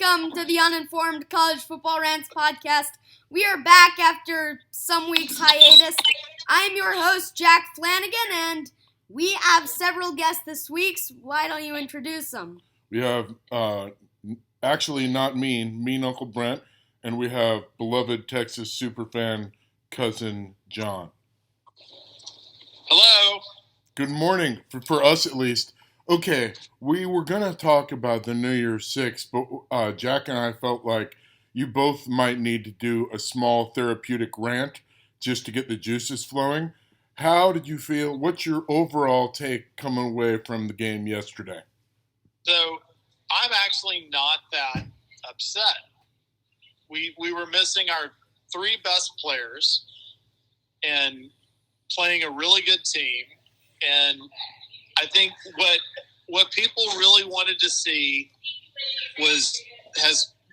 welcome to the Uninformed College Football Rants podcast. We are back after some weeks hiatus. I'm your host, Jack Flanagan, and we have several guests this week. Why don't you introduce them? We have, actually not mean Uncle Brent, and we have beloved Texas superfan cousin John. Hello. Good morning, for us at least. Okay, we were going to talk about the New Year's Six, but Jack and I felt like you both might need to do a small therapeutic rant just to get the juices flowing. How did you feel? What's your overall take coming away from the game yesterday? So, I'm actually not that upset. We were missing our three best players and playing a really good team. And I think what people really wanted to see was,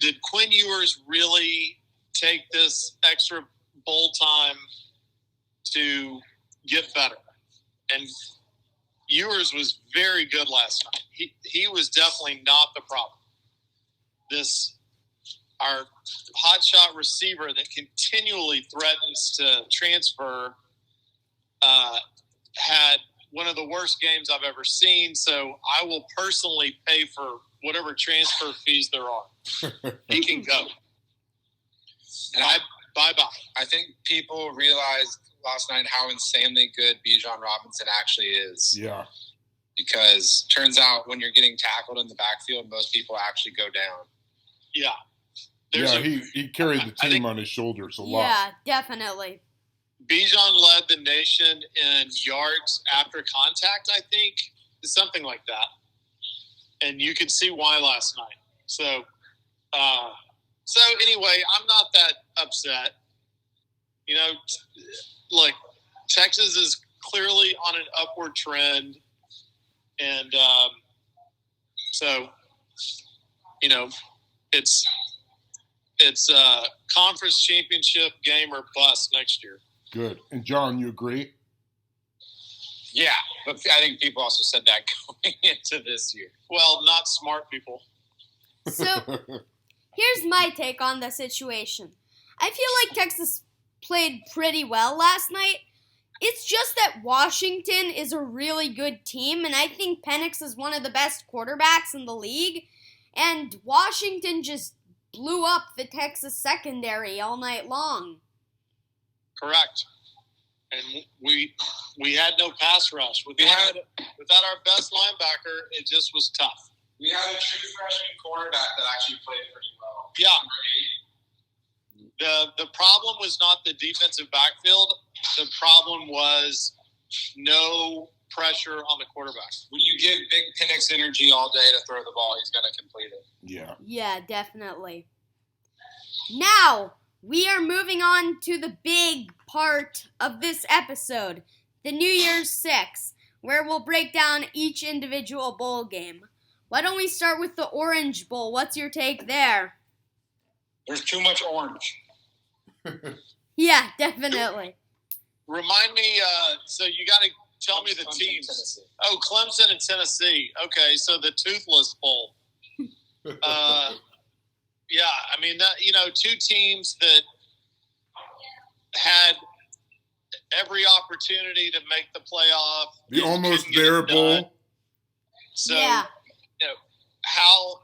did Quinn Ewers really take this extra bowl time to get better? And Ewers was very good last night. He was definitely not the problem. Our hotshot receiver that continually threatens to transfer had one of the worst games I've ever seen, so I will personally pay for whatever transfer fees there are. He can go. And bye-bye. I think people realized last night how insanely good Bijan Robinson actually is. Yeah. Because turns out when you're getting tackled in the backfield, most people actually go down. Yeah. He carried the team on his shoulders a lot. Yeah, definitely. Bijan led the nation in yards after contact, I think, something like that. And you could see why last night. So anyway, I'm not that upset. You know, look, Texas is clearly on an upward trend. And so, you know, it's conference championship game or bust next year. Good. And John, you agree? Yeah, but I think people also said that going into this year. Well, not smart people. So, here's my take on the situation. I feel like Texas played pretty well last night. It's just that Washington is a really good team, and I think Penix is one of the best quarterbacks in the league. And Washington just blew up the Texas secondary all night long. Correct. And we had no pass rush. Without our best linebacker, it just was tough. We had a true freshman quarterback that actually played pretty well. Yeah. The problem was not the defensive backfield. The problem was no pressure on the quarterback. When you give Big Penix energy all day to throw the ball, he's going to complete it. Yeah. Yeah, definitely. Now, we are moving on to the big part of this episode, the New Year's Six, where we'll break down each individual bowl game. Why don't we start with the Orange Bowl? What's your take there? There's too much orange. Yeah, definitely. Remind me, so you got to tell me the teams. Tennessee. Oh, Clemson and Tennessee. Okay, so the Toothless Bowl. Yeah, I mean, two teams that had every opportunity to make the playoff. The almost there bowl. So, yeah. How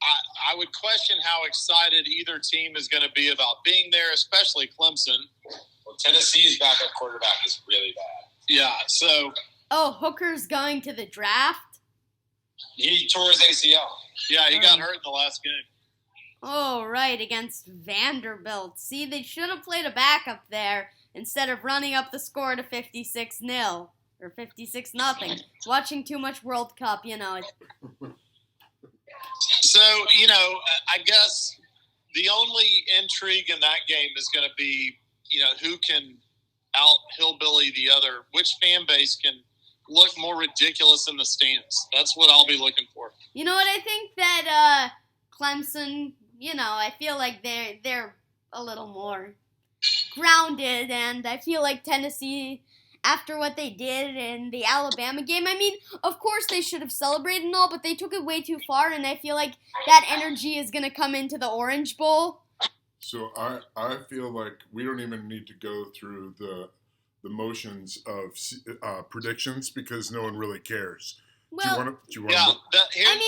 I would question how excited either team is going to be about being there, especially Clemson. Well, Tennessee's backup quarterback is really bad. Yeah, so. Oh, Hooker's going to the draft? He tore his ACL. Yeah, he got hurt in the last game. Oh, right, against Vanderbilt. See, they should have played a backup there instead of running up the score to 56-0 or 56-0. Watching too much World Cup, So, I guess the only intrigue in that game is going to be, who can out-hillbilly the other, which fan base can look more ridiculous in the stands. That's what I'll be looking for. You know what? I think that Clemson, I feel like they're a little more grounded, and I feel like Tennessee, after what they did in the Alabama game. I mean, of course they should have celebrated and all, but they took it way too far, and I feel like that energy is going to come into the Orange Bowl. So I feel like we don't even need to go through the motions of predictions because no one really cares. Well, do you want Yeah, to,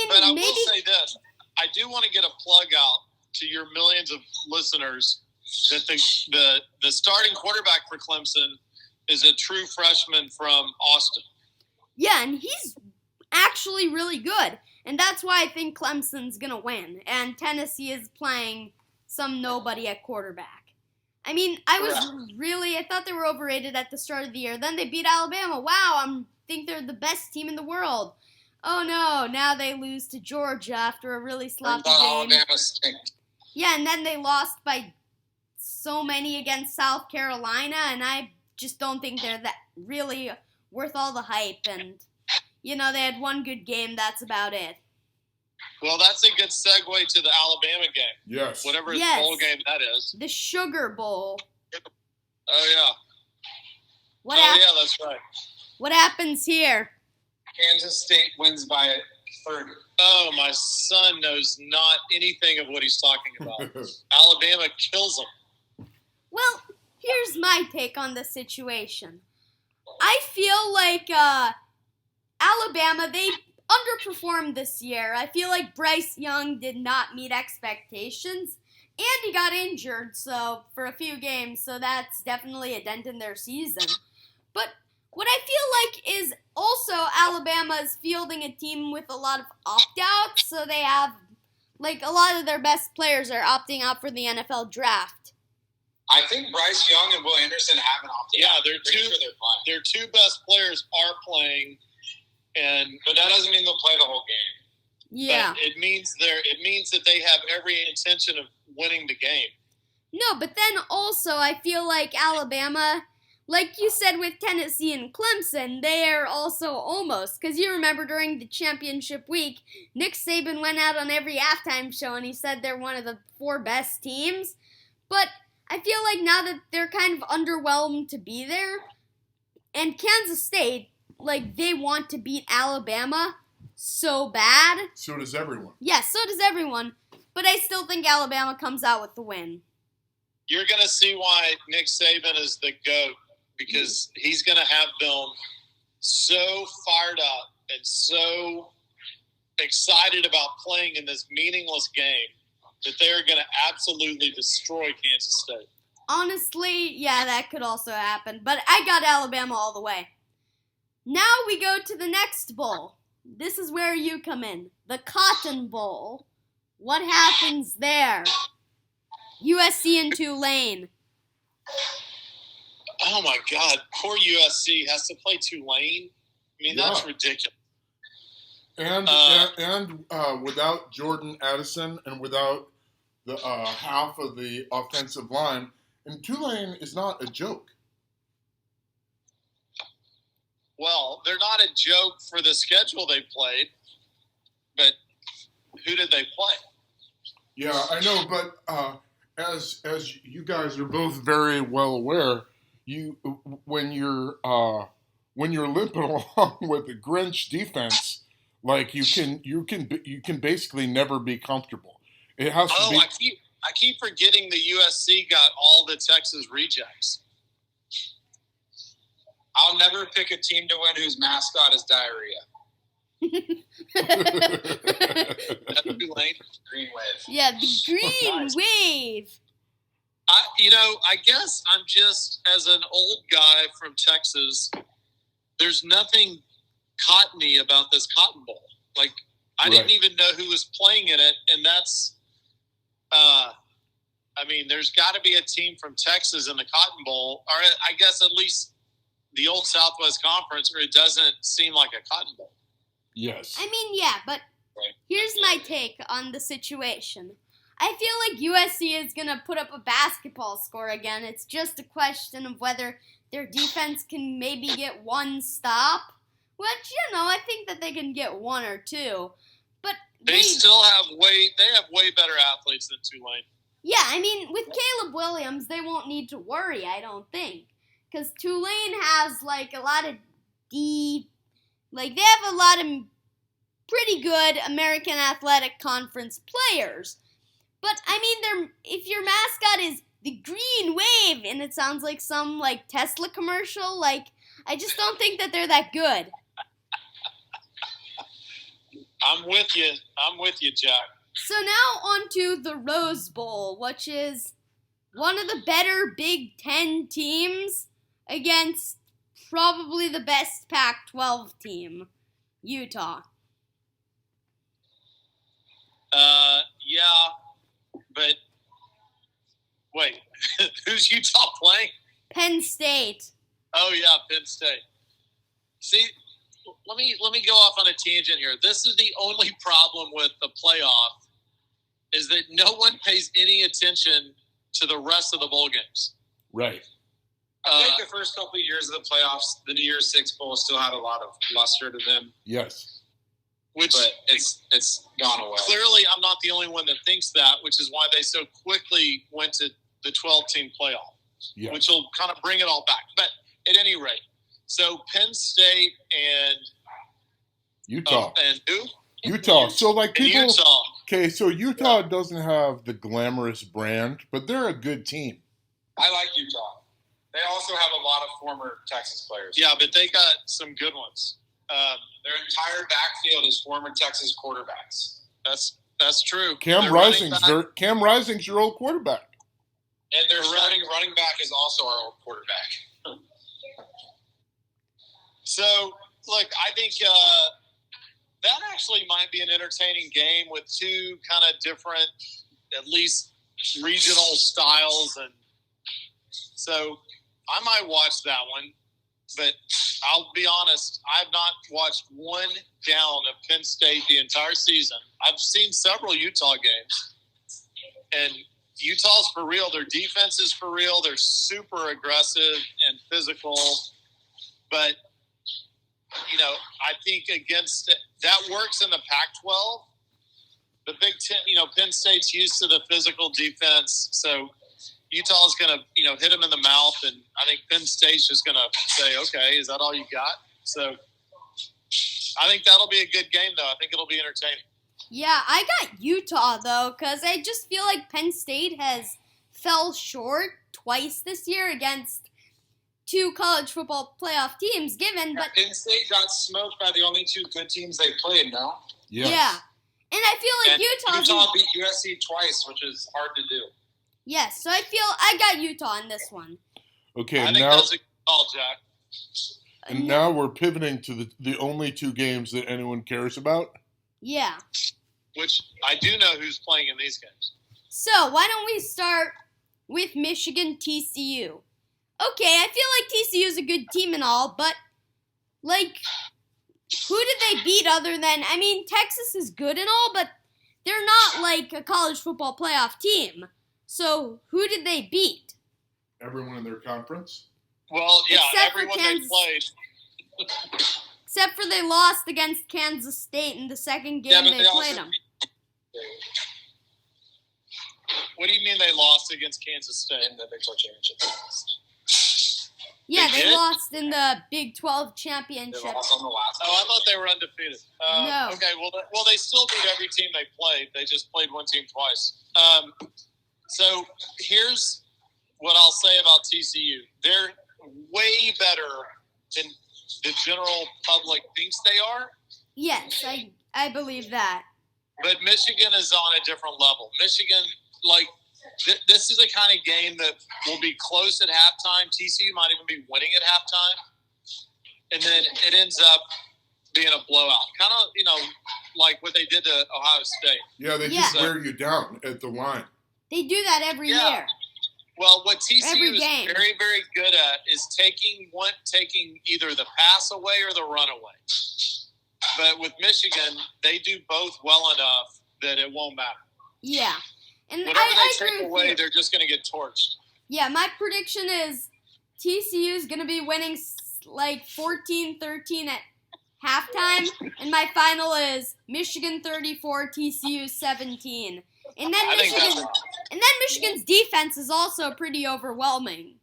but I will say this. I do want to get a plug out to your millions of listeners that the starting quarterback for Clemson is a true freshman from Austin. yeah, and he's actually really good, and that's why I think Clemson's going to win, and Tennessee is playing some nobody at quarterback. I mean, I thought they were overrated at the start of the year. Then they beat Alabama. Wow, I think they're the best team in the world. Oh no, now they lose to Georgia after a really sloppy game. Alabama stinks. Yeah, and then they lost by so many against South Carolina, and I just don't think they're that really worth all the hype. And, they had one good game, that's about it. Well, that's a good segue to the Alabama game. yes. Whatever Yes. bowl game that is. The Sugar Bowl. Oh, yeah. What That's right. What happens here? Kansas State wins by 30. Oh, my son knows not anything of what he's talking about. Alabama kills them. Well, here's my take on the situation. I feel like Alabama, they underperformed this year. I feel like Bryce Young did not meet expectations, and he got injured for a few games, so that's definitely a dent in their season. But what I feel like is also Alabama is fielding a team with a lot of opt-outs, so they have, a lot of their best players are opting out for the NFL draft. I think Bryce Young and Will Anderson haven't opted Yeah, out. their two best players are playing, But that doesn't mean they'll play the whole game. Yeah. but it means that they have every intention of winning the game. No, but then also I feel like Alabama, like you said with Tennessee and Clemson, they are also almost. Because you remember during the championship week, Nick Saban went out on every halftime show and he said they're one of the 4 best teams. But I feel like now that they're kind of underwhelmed to be there, and Kansas State, they want to beat Alabama so bad. So does everyone. Yes, so does everyone. But I still think Alabama comes out with the win. You're going to see why Nick Saban is the GOAT, because he's going to have them so fired up and so excited about playing in this meaningless game that they are going to absolutely destroy Kansas State. Honestly, yeah, that could also happen. But I got Alabama all the way. Now we go to the next bowl. This is where you come in. The Cotton Bowl. What happens there? USC and Tulane. Oh, my God. Poor USC has to play Tulane. I mean, that's ridiculous. And without Jordan Addison and without the half of the offensive line, and Tulane is not a joke. Well, they're not a joke for the schedule they played, but who did they play? Yeah, I know, but as you guys are both very well aware, when you're limping along with the Grinch defense, you can basically never be comfortable. It has to be. I keep forgetting the USC got all the Texas rejects. I'll never pick a team to win whose mascot is diarrhea. Tulane. Green Wave. Yeah, the Green Wave. I guess I'm just, as an old guy from Texas, there's nothing cottony about this Cotton Bowl. I didn't even know who was playing in it, and that's, there's got to be a team from Texas in the Cotton Bowl, or I guess at least the old Southwest Conference, or it doesn't seem like a Cotton Bowl. Yes. Yeah, but here's my take on the situation. I feel like USC is going to put up a basketball score again. It's just a question of whether their defense can maybe get one stop, which, I think that they can get 1 or 2. But they still have way better athletes than Tulane. Yeah, with Caleb Williams, they won't need to worry, I don't think. because Tulane has like a lot of they have a lot of pretty good American Athletic Conference players. But I mean, if your mascot is the Green Wave and it sounds like some like Tesla commercial, like I just don't think that they're that good. I'm with you, Jack. So now on to the Rose Bowl, which is one of the better Big Ten teams against probably the best Pac-12 team, Utah. Yeah, but wait, who's Utah playing? Penn State. Oh yeah, Penn State. See, let me go off on a tangent here. This is the only problem with the playoff is that no one pays any attention to the rest of the bowl games. Right. I think the first couple of years of the playoffs, the New Year's Six Bowl still had a lot of luster to them. Yes. But it's gone away. Clearly, I'm not the only one that thinks that, which is why they so quickly went to the 12-team playoff, which will kind of bring it all back. But at any rate, so Penn State and Utah. And who? Utah. So like people. Utah. Okay, so Utah doesn't have the glamorous brand, but they're a good team. I like Utah. They also have a lot of former Texas players. Yeah, but they got some good ones. Their entire backfield is former Texas quarterbacks. That's true. Cam Rising's your old quarterback. And their starting running back is also our old quarterback. So, look, I think that actually might be an entertaining game with two kind of different, at least regional styles. And so I might watch that one. But I'll be honest, I've not watched one down of Penn State the entire season. I've seen several Utah games. And Utah's for real. Their defense is for real. They're super aggressive and physical. But, you know, I think against that works in the Pac-12. The Big Ten, you know, Penn State's used to the physical defense. So Utah is going to, you know, hit them in the mouth, and I think Penn State's just going to say, okay, is that all you got? So I think that'll be a good game, though. I think it'll be entertaining. Yeah, I got Utah, though, because I just feel like Penn State has fell short twice this year against two college football playoff teams given. But Penn State got smoked by the only two good teams they played, no? Yes. Yeah. And I feel like Utah beat USC twice, which is hard to do. Yes, so I feel I got Utah in this one. Okay, I think now that's a good call, Jack. and now we're pivoting to the only two games that anyone cares about. Yeah. Which I do know who's playing in these games. So, why don't we start with Michigan TCU? Okay, I feel like TCU is a good team and all, but, like, who did they beat other than, I mean, Texas is good and all, but they're not, like, a college football playoff team. So, who did they beat? Everyone in their conference? Well, yeah, Except for everyone they Kansas. played. Except for they lost against Kansas State in the second game but they played them. What do you mean they lost against Kansas State? In the Big 12 championship. Yeah, they did? lost in the Big 12 They championship. lost on the last. Oh, I thought they were undefeated. No. Okay, well, they still beat every team they played. They just played one team twice. So here's what I'll say about TCU. They're way better than the general public thinks they are. Yes, I believe that. But Michigan is on a different level. Michigan, like, this is the kind of game that will be close at halftime. TCU might even be winning at halftime. And then it ends up being a blowout. Kind of, you know, like what they did to Ohio State. Yeah, they just wear you down at the line. They do that every year. Well, what TCU Every is game. very, very good at is taking either the pass away or the run away. But with Michigan, they do both well enough that it won't matter. Yeah. And Whatever I they agree take with away, you. they're just going to get torched. Yeah, my prediction is TCU is going to be winning like 14-13 at halftime, and my final is Michigan 34, TCU 17. And then Michigan's defense is also pretty overwhelming.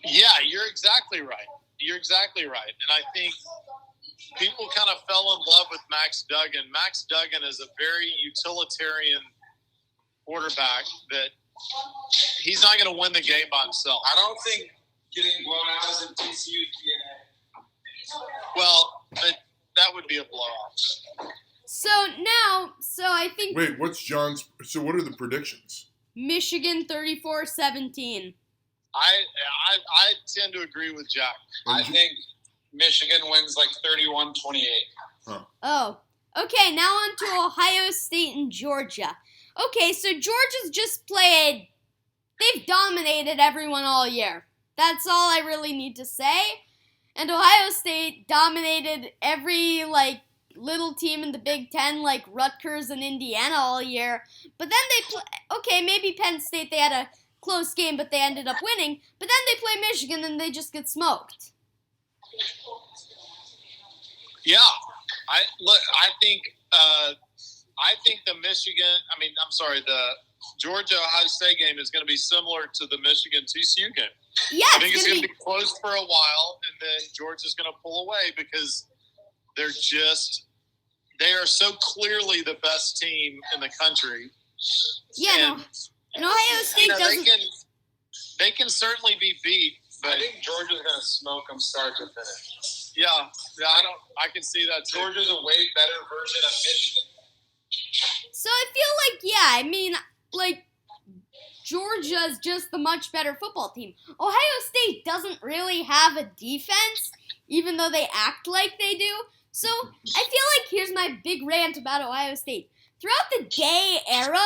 Yeah, you're exactly right. You're exactly right. And I think people kind of fell in love with Max Duggan. Max Duggan is a very utilitarian quarterback that he's not going to win the game by himself. I don't think getting blown out is in TCU DNA. Well, that would be a blowout. So I think Wait, what's John's? So what are the predictions? Michigan 34-17. I tend to agree with Jack. I think Michigan wins like 31-28. Oh, okay. Now on to Ohio State and Georgia. Okay, so Georgia's just played. They've dominated everyone all year. That's all I really need to say. And Ohio State dominated every little team in the Big Ten, like Rutgers and Indiana, all year. But then okay, maybe Penn State, they had a close game, but they ended up winning. But then they play Michigan and they just get smoked. Yeah, I think the Georgia Ohio State game is going to be similar to the Michigan TCU game. Yeah, I think it's going to be close for a while, and then Georgia's going to pull away because they are so clearly the best team in the country. Yeah, and Ohio State doesn't. They can certainly be beat, but I think Georgia's going to smoke them start to finish. Yeah, I can see that too. Georgia's a way better version of Michigan. So I feel Georgia's just the much better football team. Ohio State doesn't really have a defense, even though they act like they do. So I feel like here's my big rant about Ohio State. Throughout the Day era,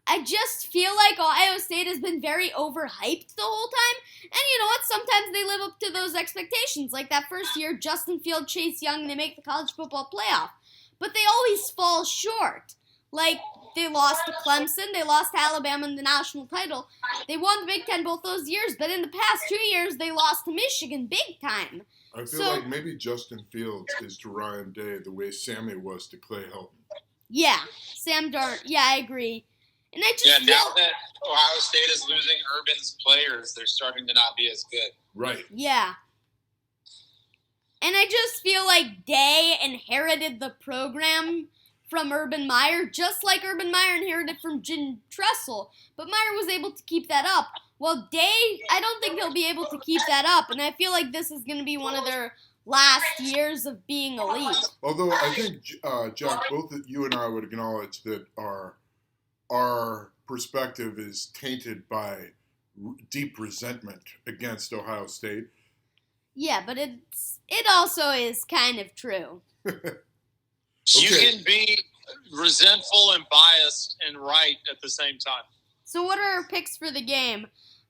I just feel like Ohio State has been very overhyped the whole time. And you know what? Sometimes they live up to those expectations. Like that first year, Justin Field, Chase Young, they make the college football playoff. But they always fall short. Like, they lost to Clemson, they lost to Alabama in the national title. They won the Big Ten both those years, but in the past 2 years, they lost to Michigan big time. I feel like maybe Justin Fields is to Ryan Day the way Sammy was to Clay Helton. Yeah, Sam Darnold. Yeah, I agree. And I just now that Ohio State is losing Urban's players, they're starting to not be as good. Right. Yeah. And I just feel like Day inherited the program from Urban Meyer, just like Urban Meyer inherited from Jim Tressel. But Meyer was able to keep that up. Well, Day, I don't think he'll be able to keep that up. And I feel like this is going to be one of their last years of being elite. Although I think, Jack, both you and I would acknowledge that our perspective is tainted by deep resentment against Ohio State. Yeah, but it also is kind of true. You can be resentful and biased and right at the same time. So what are our picks for the game?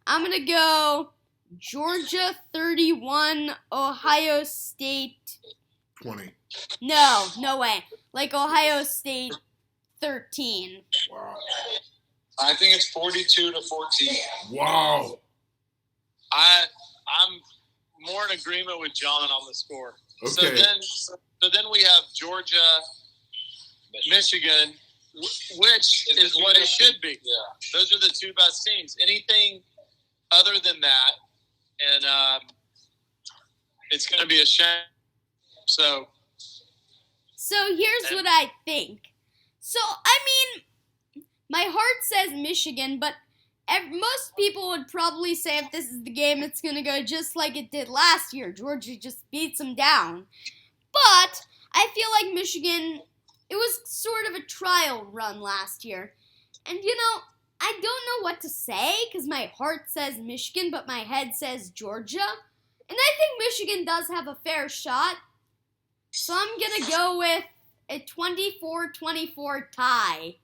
I'm going to go Georgia 31, Ohio State 20. No way. Like Ohio State 13. Wow. I think it's 42-14. Wow. I'm more in agreement with John on the score. Okay. So then we have Georgia, Michigan, which is what it should be. Yeah. Those are the two best teams. Anything other than that, and it's going to be a shame. So here's what I think. So, I mean, my heart says Michigan, but most people would probably say if this is the game, it's going to go just like it did last year. Georgia just beats them down. But I feel like Michigan, it was sort of a trial run last year. And, I don't know what to say because my heart says Michigan, but my head says Georgia. And I think Michigan does have a fair shot. So I'm going to go with a 24-24 tie.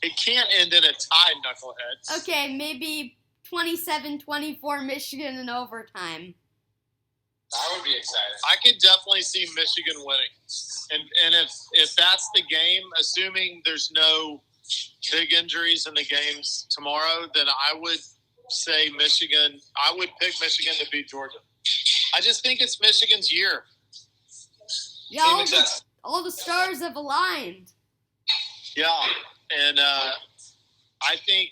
it can't end in a tie, knuckleheads. Okay, maybe 27-24 Michigan in overtime. That would be exciting. I could definitely see Michigan winning. And if that's the game, assuming there's no big injuries in the games tomorrow, then I would say Michigan. I would pick Michigan to beat Georgia. I just think it's Michigan's year. Yeah, all the stars have aligned. Yeah, and I think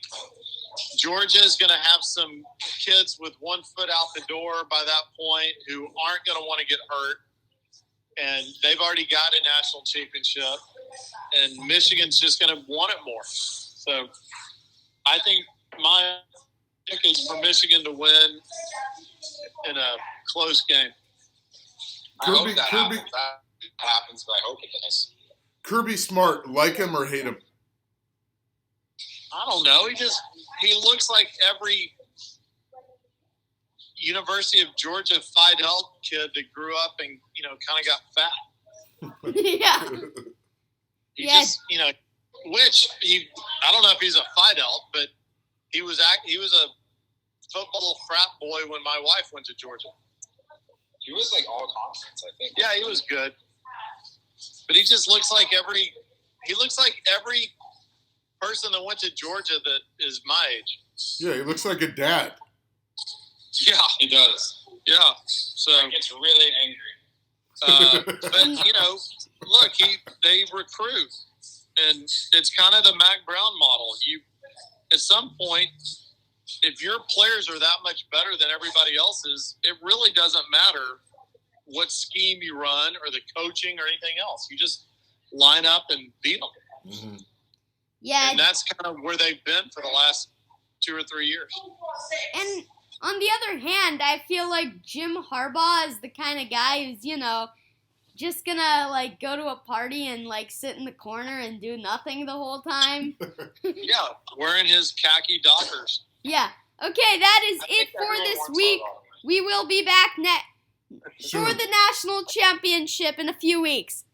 Georgia is going to have some kids with 1 foot out the door by that point who aren't going to want to get hurt. And they've already got a national championship. And Michigan's just going to want it more. So I think my pick is for Michigan to win in a close game. I hope that happens, but I hope it does. Kirby Smart, like him or hate him? I don't know. He looks like every University of Georgia Phi Delta kid that grew up and, kind of got fat. Yeah. He just, which I don't know if he's a Phi Delta, but he was a football frat boy when my wife went to Georgia. He was like all conference, I think. Yeah, he was good. But he just looks like every person that went to Georgia that is my age. Yeah, he looks like a dad. Yeah, He does. yeah. So, He gets really angry. but look, they recruit, and it's kind of the Mac Brown model. At some point, if your players are that much better than everybody else's, it really doesn't matter what scheme you run or the coaching or anything else. You just line up and beat them. Mm-hmm. Yeah. And that's kind of where they've been for the last 2 or 3 years. And on the other hand, I feel like Jim Harbaugh is the kind of guy who's, just gonna, go to a party and, sit in the corner and do nothing the whole time. Yeah, wearing his khaki Dockers. Yeah. Okay, that is it for this week. We will be back for the national championship in a few weeks.